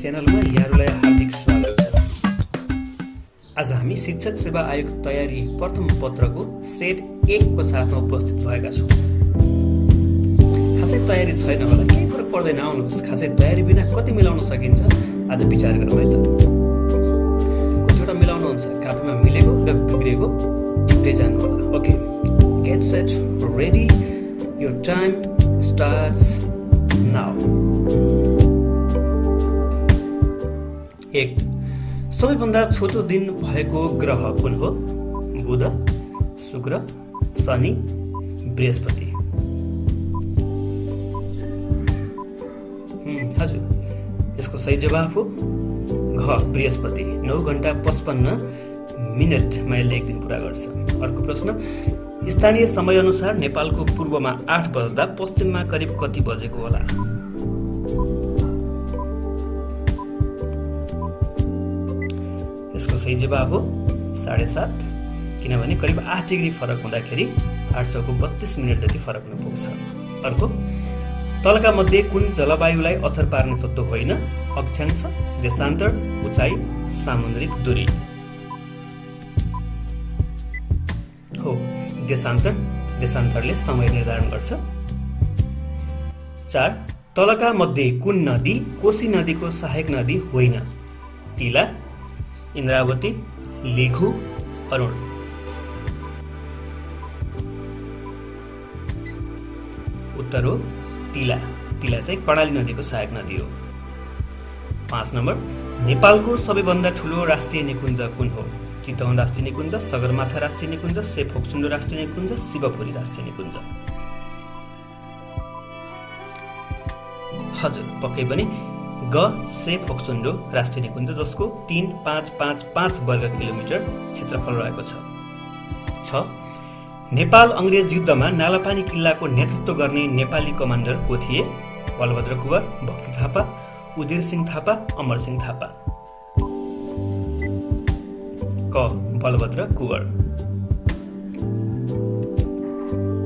च्यानलमा यहाँहरूलाई हार्दिक स्वागत छ। आज हामी शिक्षक सेवा आयोग तयारी प्रथम पत्रको सेट 1 को साथमा उपस्थित भएका छौँ। खासै तयारी छैन होला, केही फरक पर्दैन, आउनुहोस्। खासै तयारी बिना कति मिलाउन सकिन्छ आज विचार गरौँ है त। कतिवटा मिलाउनुहुन्छ, कापीमा मिलेको र बिग्रेको टिप्दै जानु होला। Okay, get set ready, your time starts now. 1. सबैभन्दा छोटो दिन भएको ग्रह कुन हो? बुध, शुक्र, शनि, बृहस्पति। हजुर, यसको सही जवाफ हो घ, बृहस्पति। 9 घण्टा 55 मिनेटमा यसले एक दिन पूरा गर्छ। अर्को प्रश्न, स्थानीय समय अनुसार नेपालको पूर्वमा 8 बज्दा पश्चिममा करिब कति बजेको होला? यसको सही जवाब हो 7:30, किनभने करिब 8 डिग्री फरक हुँदाखेरि 832 मिनट जति फरक हुन पुग्छ। अर्को, तलका मध्ये कुन जलवायुलाई असर पार्ने तत्त्व होइन? अक्षांश, देशान्तर, उचाइ, सामुद्रिक दूरी। हो, देशान्तर। देशान्तरले समय निर्धारण गर्छ। 4. तलका मध्ये कुन नदी कोशी नदीको सहायक नदी होइन? तिला, इन्द्रावती, लिखु, अरुण। उत्तर हो तिला। तिला चाहिँ कर्णाली नदीको सहायक नदी हो। 5 नम्बर, नेपालको सबैभन्दा ठुलो राष्ट्रिय निकुञ्ज कुन हो? चितवन राष्ट्रिय निकुञ्ज, सगरमाथा राष्ट्रिय निकुञ्ज, सेफोक्सुन्डो राष्ट्रिय निकुञ्ज, शिवपुरी राष्ट्रिय निकुञ्ज। हजुर, पक्कै पनि ग, सेफोक्सुन्डो राष्ट्रिय निकुञ्ज, जसको 3555 वर्ग किलोमिटर क्षेत्रफल रहेको छ। 6. नेपाल अंग्रेज युद्धमा नालापानी किल्लाको नेतृत्व गर्ने नेपाली कमान्डर को थिए? बलभद्र कुँवर, भक्ति थापा, उदिर सिंह थापा, अमर सिंह थापा। क, बलभद्र कुँवर।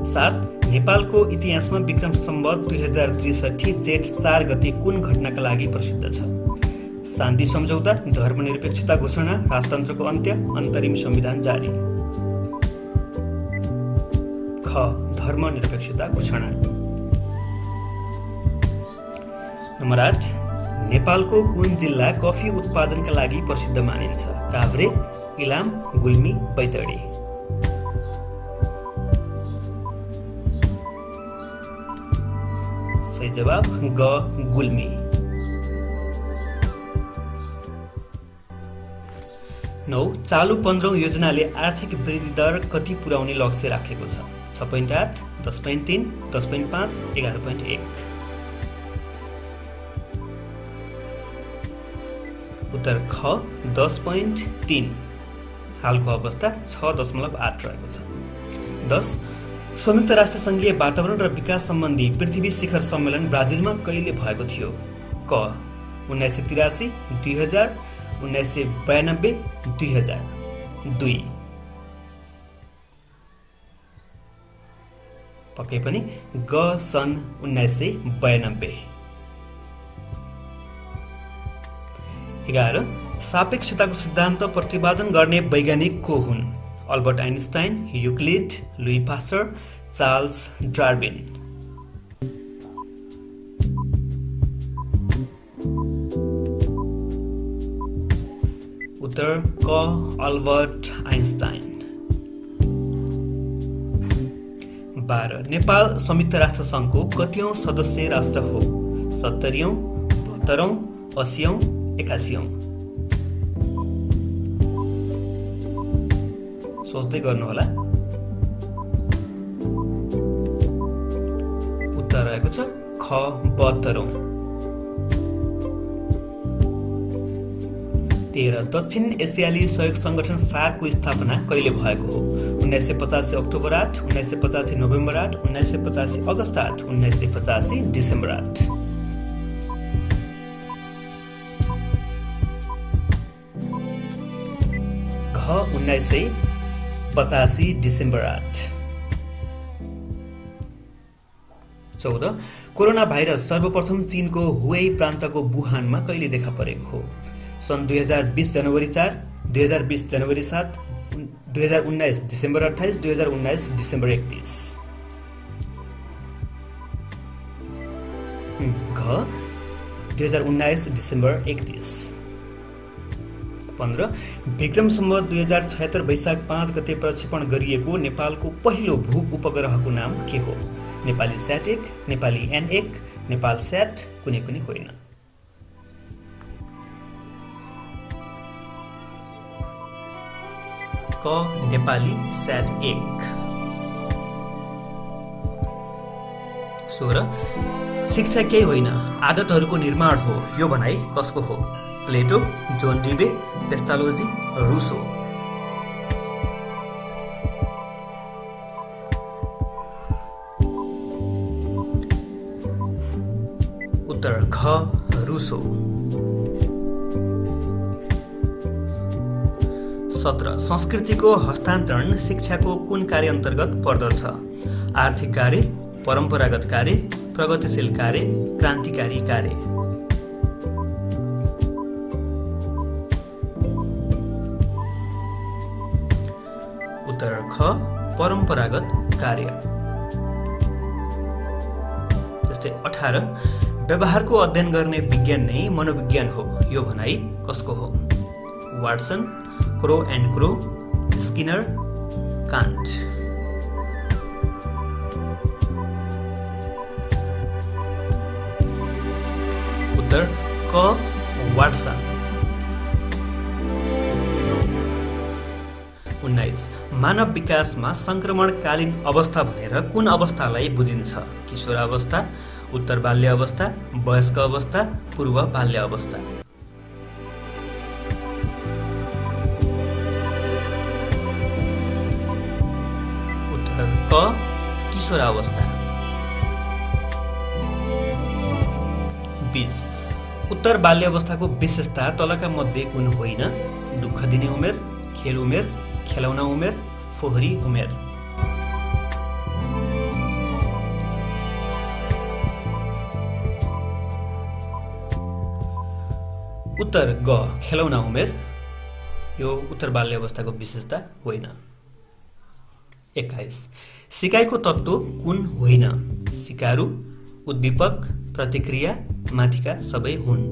7. नेपालको इतिहासमा विक्रम सम्वत 2063 जेठ 4 गते कुन घटनाका लागि प्रसिद्ध छ? शान्ति सम्झौता, धर्मनिरपेक्षता घोषणा, राजतन्त्रको अन्त्य, अन्तरिम संविधान जारी। ख, धर्मनिरपेक्षता घोषणा। नम्बर 8. नेपालको कुन जिल्ला कफी उत्पादनका लागि प्रसिद्ध मानिन्छ? काभ्रे, इलाम, गुल्मी, बैतडी। सही जवाब ग, गुल्मी। 9. चालु 15औं योजनाले आर्थिक वृद्धि दर कति पुर्याउने लक्ष्य राखेको छ? 6.8, 10.3, 10.5, 11.1। उत्तर ख, 10.3। हालको अवस्था 6.8 रहेको छ। 10. संयुक्त राष्ट्र संघीय वातावरण र विकास सम्बन्धी पृथ्वी शिखर सम्मेलन ब्राजिलमा कहिले भएको थियो? क, 1983, 2000, 1992, 2002। पक्कै पनि ग, सन् 1992। 11. सापेक्षताको सिद्धान्त प्रतिपादन गर्ने वैज्ञानिक को हुन्? Albert Einstein, Euclid, Louis Pasteur, Charles Darwin. उत्तर क, अल्बर्ट आइन्स्टाइन। 12. नेपाल संयुक्त राष्ट्र संघको कतिऔं सदस्य राष्ट्र हो? 70औं, 72औं, 80औं, 81औं। सोच्दै गर्नुहोला। उत्तर रहेको छ ख, 72औं। 13. दक्षिण एसियाली सहयोग संगठन सार्कको स्थापना कहिले भएको हो? 1985 अक्टोबर 8, 1985 नोभेम्बर 8, 1985 अगस्त 8, 1985 डिसेम्बर 8। घ, 1985 डिसेम्बर 8। 14 कोरोना भाइरस सर्वप्रथम चीनको हुवेई प्रान्तको वुहानमा कहिले देखा परेको हो? सन् 2020 जनवरी 4, 2020 जनवरी 7, 2019 डिसेम्बर 28, 2019 डिसेम्बर 31। घ 2019 डिसेम्बर 31। 15 विक्रम सम्वत 2076 वैशाख 5 गते प्रक्षेपण गरिएको नेपालको पहिलो भू उपग्रहको नाम के हो? नेपाली स्याट 1, नेपाली N1, नेपाल स्याट कुनै पनि होइन। क नेपाली स्याट 1। 16 शिक्षा केही होइन आदतहरूको निर्माण हो यो भनाइ कसको हो? प्लेटो, जोन डिबे, पेस्टालोजी, रुसो। उत्तर घ रुसो। 17 संस्कृतिको हस्तान्तरण शिक्षाको कुन कार्य अन्तर्गत पर्दछ? आर्थिक कार्य, परम्परागत कार्य, प्रगतिशील कार्य, क्रान्तिकारी कार्य। उत्तर ख परम्परागत कार्य। जस्तै 18 व्यवहारको अध्ययन गर्ने विज्ञान नै मनोविज्ञान हो यो भनाइ कसको हो? वाटसन, क्रो एन्ड क्रो, स्किनर, कान्ट। उत्तर क वाटसन। 19 मानव विकासमा संक्रमणकालीन अवस्था भनेर कुन अवस्थालाई बुझिन्छ? किशोरावस्था, उत्तर बाल्य अवस्था, वयस्क अवस्था, पूर्व बाल्य अवस्था। उत्तर क किशोरावस्था। 20 उत्तर बाल्य अवस्थाको विशेषता तलका मध्ये कुन होइन? दुःख दिने उमेर, खेल उमेर, खेलाउन उमेर, फोहोरी उमेर। उत्तर ग खेलाउन उमेर यो उत्तर बाल्य अवस्थाको विशेषता होइन। 21 सिकाइको तत्त्व कुन होइन? सिकारु, उद्दीपक, प्रतिक्रिया, माथिका सबै हुन्।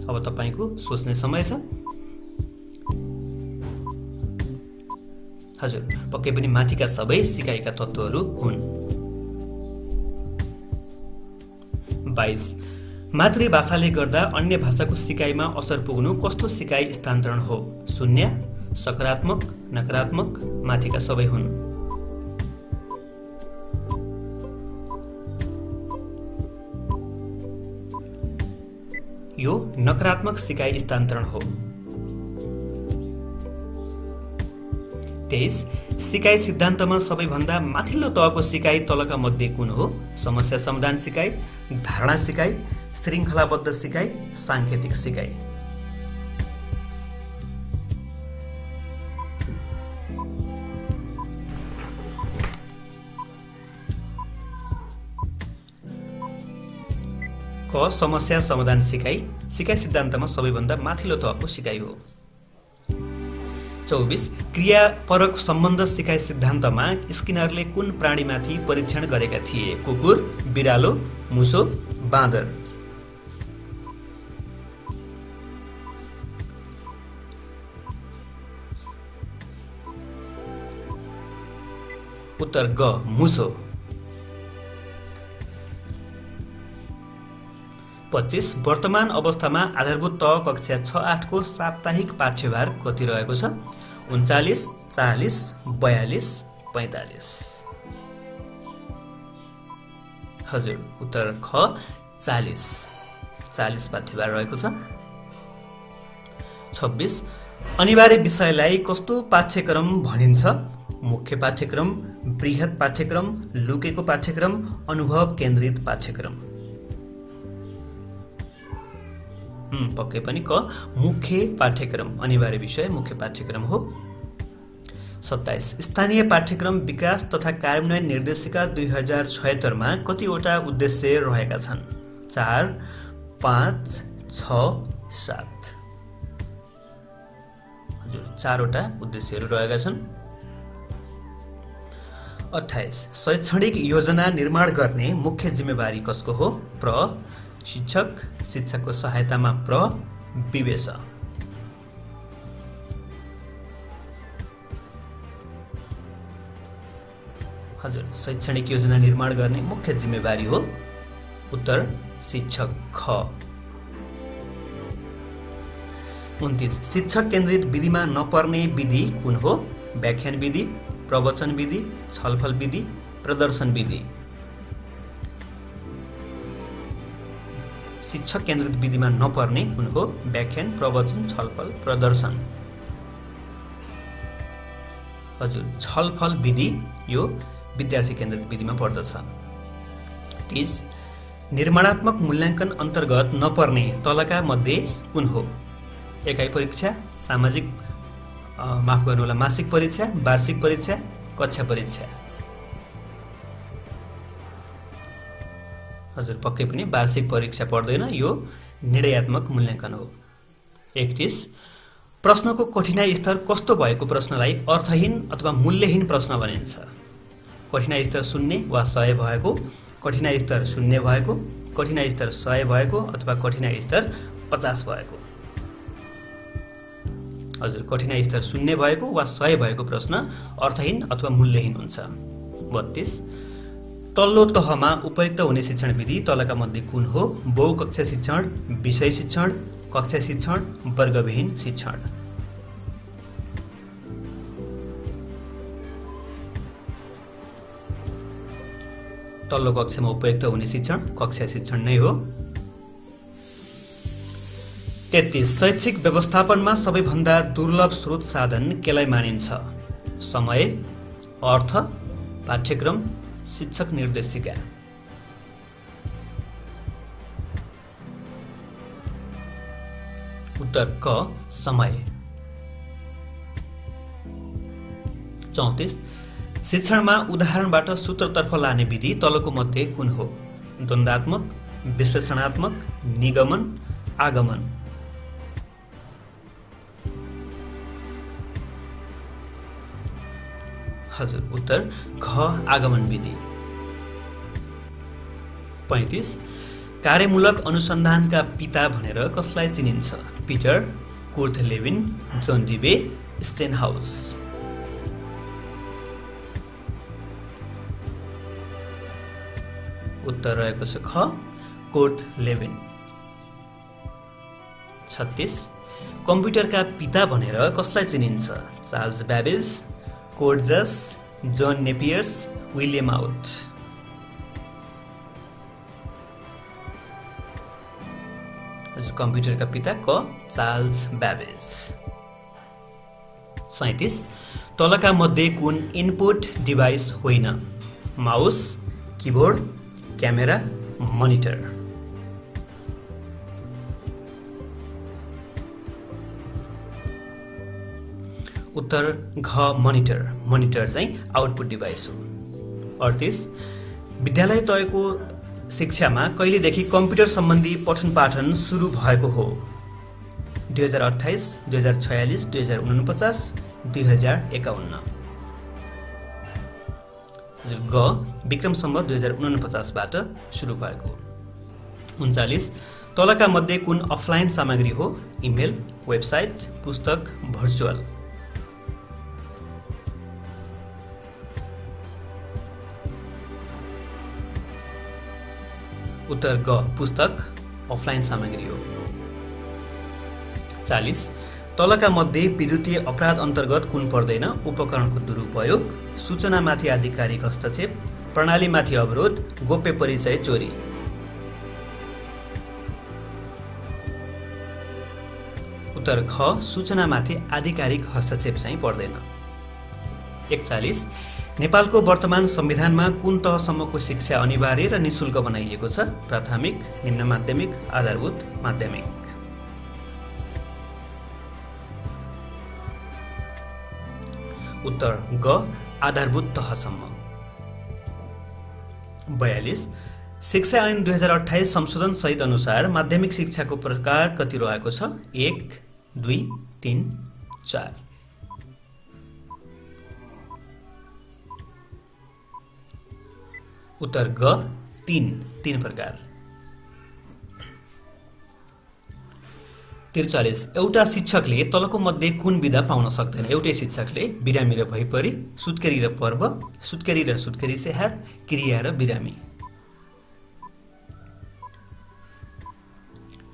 अब तपाईको सोच्ने समय छ। हजुर पक्कै पनि माथिका सबै सिकाइका तत्त्वहरू हुन्। 22 मातृभाषाले गर्दा अन्य भाषाको सिकाइमा असर पुग्नु कस्तो सिकाइ स्थानान्तरण हो? शून्य, सकारात्मक, नकारात्मक, माथिका सबै हुन्। यो नकारात्मक सिकाइ स्थानान्तरण हो। 23 सिकाइ सिद्धान्तमा सबैभन्दा माथिल्लो तहको सिकाइ तलका मध्ये कुन हो? समस्या समाधान सिकाइ, धारणा सिकाइ, श्रृङ्खलाबद्ध सिकाइ, साङ्केतिक सिकाइ। क समस्या समाधान सिकाइ सिकाइ सिद्धान्तमा सबैभन्दा माथिल्लो तहको सिकाइ हो। 24 क्रियापरक सम्बन्ध सिकाइ सिद्धान्तमा स्किनरले कुन प्राणीमाथि परीक्षण गरेका थिए? कुकुर, बिरालो, मुसो, बाँदर। उत्तर ग मुसो। 25 वर्तमान अवस्थामा आधारभूत तह कक्षा 6-8 को साप्ताहिक पाठ्यभार कति रहेको छ? 39, 40, 42, 45। हजुर उत्तर ख 40 पाठ्यभार रहेको छ। 26 अनिवार्य विषयलाई कस्तो पाठ्यक्रम भनिन्छ? मुख्य पाठ्यक्रम, बृहत पाठ्यक्रम, लुकेको पाठ्यक्रम, अनुभव केन्द्रित पाठ्यक्रम। पक्कै पनि क मुख्य पाठ्यक्रम, अनिवार्य विषय मुख्य पाठ्यक्रम हो। 27 स्थानीय पाठ्यक्रम विकास तथा कार्यान्वयन निर्देशिका 2076 मा कतिवटा उद्देश्य रहेका छन्? 4, 5, 6, 7। हजुर 4 वटा उद्देश्यहरू रहेका छन्। 28 शैक्षणिक योजना निर्माण गर्ने मुख्य जिम्मेवारी कसको हो? प्र शिक्षक, शिक्षकको सहायतामा प्र विवेश। हजुर शैक्षणिक योजना निर्माण गर्ने मुख्य जिम्मेवारी हो उत्तर शिक्षक ख। 29 शिक्षक केन्द्रित विधिमा नपर्ने विधि कुन हो? व्याख्यान विधि, प्रवचन विधि, छलफल विधि, प्रदर्शन विधि। शिक्षक केन्द्रित विधिमा नपर्ने कुन हो? व्याख्यान, प्रवचन, छलफल, प्रदर्शन। हजुर छलफल विधि यो विद्यार्थी केन्द्रित विधिमा पर्दछ। 30 निर्माणात्मक मूल्याङ्कन अन्तर्गत नपर्ने तलका मध्ये कुन हो? एकाइ परीक्षा, सामाजिक माफ गर्नुहोला मासिक परीक्षा, वार्षिक परीक्षा, कक्षा परीक्षा। हजुर पक्कै पनि वार्षिक परीक्षा पर्दैन, यो निर्णयात्मक मूल्याङ्कन हो। 31 प्रश्नको कठिनाई स्तर कस्तो भएको प्रश्नलाई अर्थहीन अथवा मूल्यहीन प्रश्न भनिन्छ? कठिनाई स्तर 0 वा 100 भएको, कठिनाई स्तर 0 भएको, कठिनाई स्तर 100 भएको अथवा कठिनाई स्तर 50 भएको। हजुर कठिनाई स्तर 0 भएको वा 100 भएको प्रश्न अर्थहीन अथवा मूल्यहीन हुन्छ। 32 तल्लो तहमा उपयुक्त हुने शिक्षण विधि तलका मध्ये कुन हो? बहुकक्षा शिक्षण, विषय शिक्षण, कक्षा शिक्षण, वर्गविहीन शिक्षण। तल्लो कक्षामा उपयुक्त हुने शिक्षण कक्षा शिक्षण नै हो। 33 शैक्षिक व्यवस्थापनमा सबैभन्दा दुर्लभ स्रोत साधन केलाई मानिन्छ? समय, अर्थ, पाठ्यक्रम, शिक्षक निर्देशिका। उत्तर क समय। 34 शिक्षणमा उदाहरणबाट सूत्रतर्फ लाने विधि तलको मध्ये कुन हो? द्वन्द्वात्मक, विश्लेषणात्मक, निगमन, आगमन। हजुर उत्तर घ आगमन विधि। 35 कार्यमूलक अनुसन्धानका पिता भनेर कसलाई चिनिन्छ? पिटर, कुर्थ लेविन, जोन डिबे, स्टेनहाउस। उत्तर रहेको छ ख कुर्थ लेविन। 36 कम्प्युटरका पिता भनेर कसलाई चिनिन्छ? चार्ल्स ब्याबेज, कोर्जस, जोन नेपियर्स, विलियम आउट। कम्प्युटरका पिता क चार्ल्स ब्याबेज। 37 तलका मध्ये कुन इनपुट डिभाइस होइन? Mouse, keyboard, camera, monitor. उत्तर घ मनिटर। मनिटर चाहिँ आउटपुट डिभाइस हो। 38 विद्यालय तहको शिक्षामा कहिलेदेखि कम्प्युटर सम्बन्धी पठन पाठन सुरु भएको हो? 2028, 2046, 2049, 2051। ग विक्रम सम्वत 2049 बाट सुरु भएको हो। 39 तलका मध्ये कुन अफलाइन सामग्री हो? इमेल, वेबसाइट, पुस्तक, भर्चुअल। उत्तर ग पुस्तक अफलाइन सामग्री हो। 40 तलका मध्ये विद्युतीय अपराध अन्तर्गत कुन पर्दैन? उपकरणको दुरुपयोग, सूचनामाथि आधिकारिक हस्तक्षेप, प्रणालीमाथि अवरोध, गोप्य परिचय चोरी। उत्तर ख सूचनामाथि आधिकारिक हस्तक्षेप चाहिँ पर्दैन। 41 नेपालको वर्तमान संविधानमा कुन तहसम्मको शिक्षा अनिवार्य र निशुल्क बनाइएको छ? प्राथमिक, निम्न माध्यमिक, आधारभूत, माध्यमिक। उत्तर ग आधारभूत तहसम्म। 42 शिक्षा ऐन 2028 संशोधन सहित अनुसार माध्यमिक शिक्षाको प्रकार कति रहेको छ? 1, 2, 3, 4। उत्तर ग 3 प्रकार। 43 एउटा शिक्षकले तलको मध्ये कुन विधा पाउन सक्दैन? एउटै शिक्षकले बिरामी र भइपरि, सुत्केरी र पर्व, सुत्केरी र सुत्केरी स्याहार, क्रिया र बिरामी।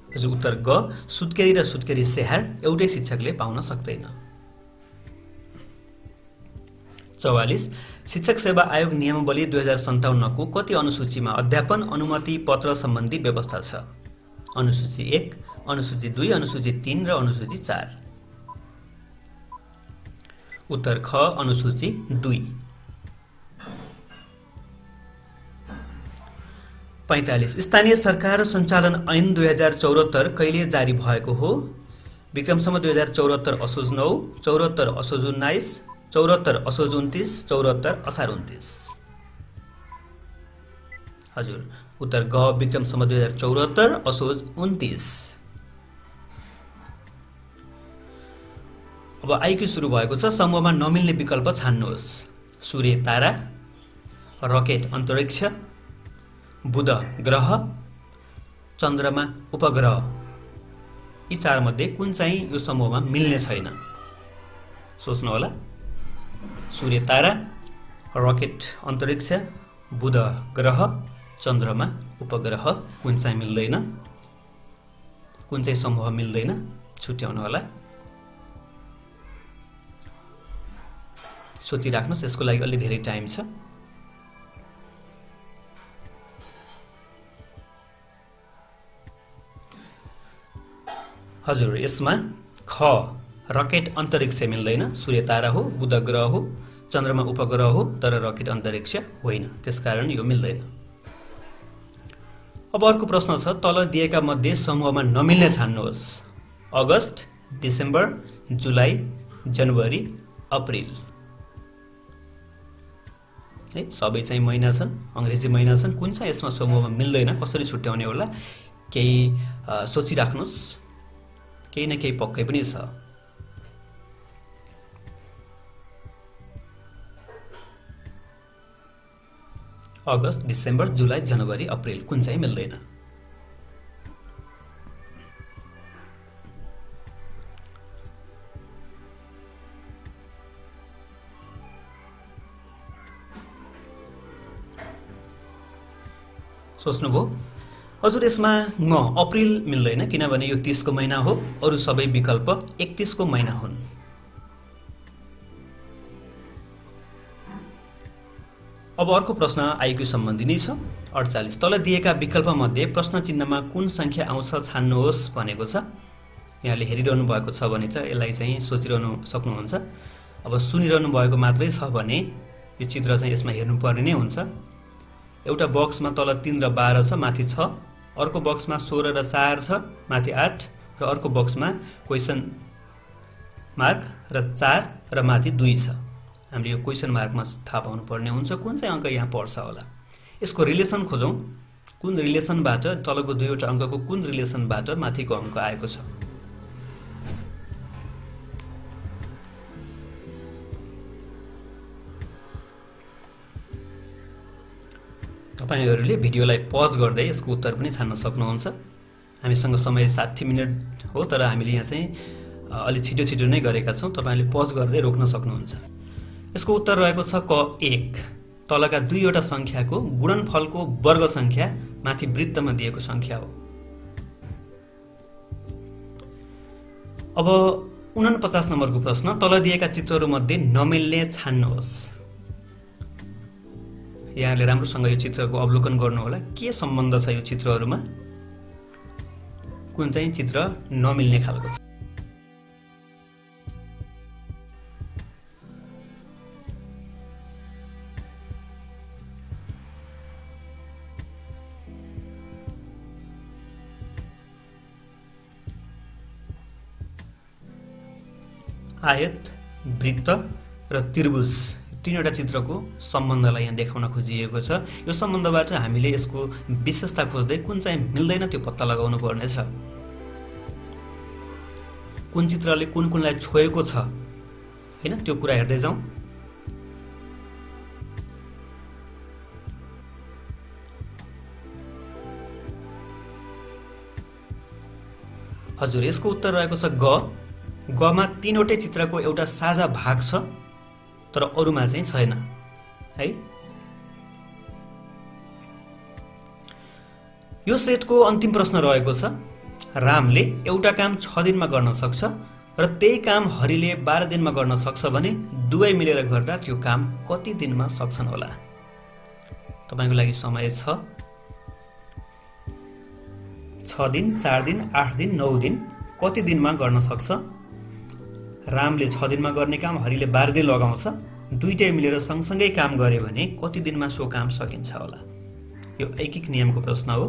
हजुर उत्तर ग सुत्केरी र सुत्केरी स्याहार एउटै शिक्षकले पाउन सक्दैन। 44 शिक्षक सेवा आयोग नियमावली 2057 को कति अनुसूचीमा अध्यापन अनुमति पत्र सम्बन्धी व्यवस्था छ? अनुसूची 1, अनुसूची 2, अनुसूची 3 र अनुसूची 4। उत्तर ख अनुसूची 2। 45 स्थानीय सरकार सञ्चालन ऐन 2074 कहिले जारी भएको हो? विक्रमसम्म 2074 असोज 9, 74 असोज 19, 74 असोज 29, 74 असार 29। हजुर उत्तर ग विक्रमसम्म 2074 असोज 29। अब आइक्यू सुरु भएको छ। समूहमा नमिल्ने विकल्प छान्नुहोस्। सूर्य तारा, रकेट अन्तरिक्ष, बुध ग्रह, चन्द्रमा उपग्रह। यी चार मध्ये कुन चाहिँ यो समूहमा मिल्ने छैन? सोच्नु होला। सूर्य तारा, रकेट अन्तरिक्ष, बुध ग्रह, चन्द्रमा उपग्रह कुन चाहिँ मिल्दैन? कुन चाहिँ समूह मिल्दैन? छुट्याउनु होला। सोचिराख्नुहोस्, यसको लागि अलि धेरै टाइम छ। हजुर यसमा ख रकेट अन्तरिक्ष मिल्दैन। सूर्य तारा हो, बुध ग्रह हो, चन्द्रमा उपग्रह हो, तर रकेट अन्तरिक्ष होइन, त्यसकारण यो मिल्दैन। अब अर्को प्रश्न छ, तल दिएका मध्ये समूहमा नमिल्ने छान्नुहोस्। अगस्त, डिसेम्बर, जुलाई, जनवरी, अप्रिल। है सबै चाहिँ महिना छन्, अंग्रेजी महिना छन्। कुन चाहिँ यसमा समूहमा मिल्दैन? कसरी छुट्याउने होला? केही सोचिराख्नुहोस्। केही न केही पक्कै पनि छ। अगस्त, डिसेम्बर, जुलाई, जनवरी, अप्रिल कुन चाहिँ मिल्दैन? सोच्नुभयो? हजुर यसमा न अप्रिल मिल्दैन, किनभने यो 30 को महिना हो। अरु सबै विकल्प 31 को महिना हुन्। अब अर्को प्रश्न आइक्यू सम्बन्धी नै छ। 48 तल दिएका विकल्प मध्ये प्रश्न चिन्हमा कुन संख्या आउँछ छान्नुहोस् भनेको छ। यहाँले हेरिरहनु भएको छ भने चाहिँ यसलाई चाहिँ सोचिरहनु सक्नुहुन्छ। अब सुनिरहनु भएको मात्रै छ भने यो चित्र चाहिँ यसमा हेर्नुपर्ने नै हुन्छ। एउटा बक्समा तल 3 र 12 छ, माथि 6, अर्को बक्समा 16 र 4 छ, माथि 8, र अर्को बक्समा क्वेशन मार्क र 4 र माथि 2 छ। हामीले यो क्वेशन मार्कमा थाहा पाउनु पर्ने हुन्छ कुन चाहिँ अंक यहाँ पर्छ होला। यसको रिलेसन खोजौं। कुन रिलेसनबाट तलको दुईवटा अंकको कुन रिलेसनबाट माथिको अंक आएको छ? तपाईहरुले भिडियोलाई पज गर्दै यसको उत्तर पनि छान्न सक्नुहुन्छ। हामीसँग समय 60 मिनेट हो, तर हामीले यहाँ चाहिँ अलि छिटो नै गरेका छौं। तपाईहरुले पज गर्दै रोक्न सक्नुहुन्छ। यसको उत्तर रहेको छ क 1। तलका दुईवटा संख्याको गुणनफलको वर्ग संख्या माथि वृत्तमा दिएको संख्या हो। अब 49 नम्बरको प्रश्न, तल दिएका चित्रहरू मध्ये नमिल्ने छान्नुहोस्। यहाँले राम्रोसँग यो चित्रको अवलोकन गर्नु होला। के सम्बन्ध छ यो चित्रहरूमा? कुन चाहिँ चित्र नमिल्ने खालको छ? आयत, वृत्त र त्रिभुज तीनवटा चित्रको सम्बन्धलाई यहाँ देखाउन खोजिएको छ। यो सम्बन्धबाट हामीले यसको विशेषता खोज्दै कुन चाहिँ मिल्दैन त्यो पत्ता लगाउनु पर्नेछ। कुन चित्रले कुनलाई छोएको छ हैन त्यो कुरा हेर्दै जाउँ। हजुर यसको उत्तर रहेको छ ग। गमा तीनवटै चित्रको एउटा साझा भाग छ तर अरुमा चाहिँ छैन है। यो सेटको अन्तिम प्रश्न रहेको छ रामले एउटा काम 6 दिनमा गर्न सक्छ र त्यही काम हरिले 12 दिनमा गर्न सक्छ भने दुवै मिलेर गर्दा त्यो काम कति दिनमा सक्छन् होला। तपाईको लागि समय छ 6 दिन, 4 दिन, 8 दिन, 9 दिन। कति दिनमा गर्न सक्छ? रामले 6 दिनमा गर्ने काम हरिले 12 दिन लगाउँछ। दुईटै मिलेर सँगसँगै काम गरे भने कति दिनमा सो काम सकिन्छ होला। यो ऐकिक नियमको प्रश्न हो।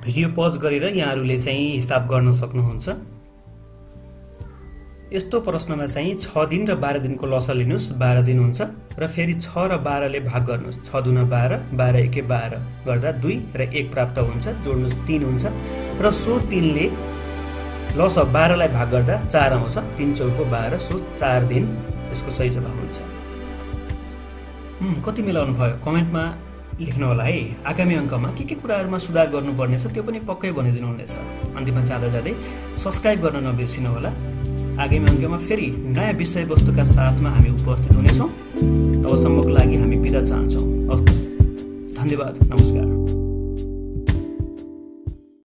भिडियो पज गरेर यहाँहरूले चाहिँ हिसाब गर्न सक्नुहुन्छ। यस्तो प्रश्नमा चाहिँ 6 दिन र 12 दिनको लसा लिनुस्, 12 दिन हुन्छ र फेरि 6 र 12 ले भाग गर्नुस्। 6 दुना 12, 12 एके 12 गर्दा 2 र 1 प्राप्त हुन्छ, जोड्नुस् 3 हुन्छ र सो 3 ले लसा 12 लाई भाग गर्दा 4 आउँछ। 3 चौको 12, सो 4 दिन यसको सही जवाफ हुन्छ। कति मिलाउनु भयो कमेन्टमा लेख्नु होला है। आगामी अङ्कमा के कुराहरुमा सुधार गर्नुपर्नेछ त्यो पनि पक्कै भनिदिनु हुनेछ। अन्तिममा जाँदा जाँदै सब्स्क्राइब गर्न नबिर्सिनु होला। आगामी अङ्कमा फेरि नयाँ विषयवस्तुका साथमा हामी उपस्थित हुनेछौँ। तबसम्मको लागि हामी बिदा चाहन्छौँ। धन्यवाद, नमस्कार।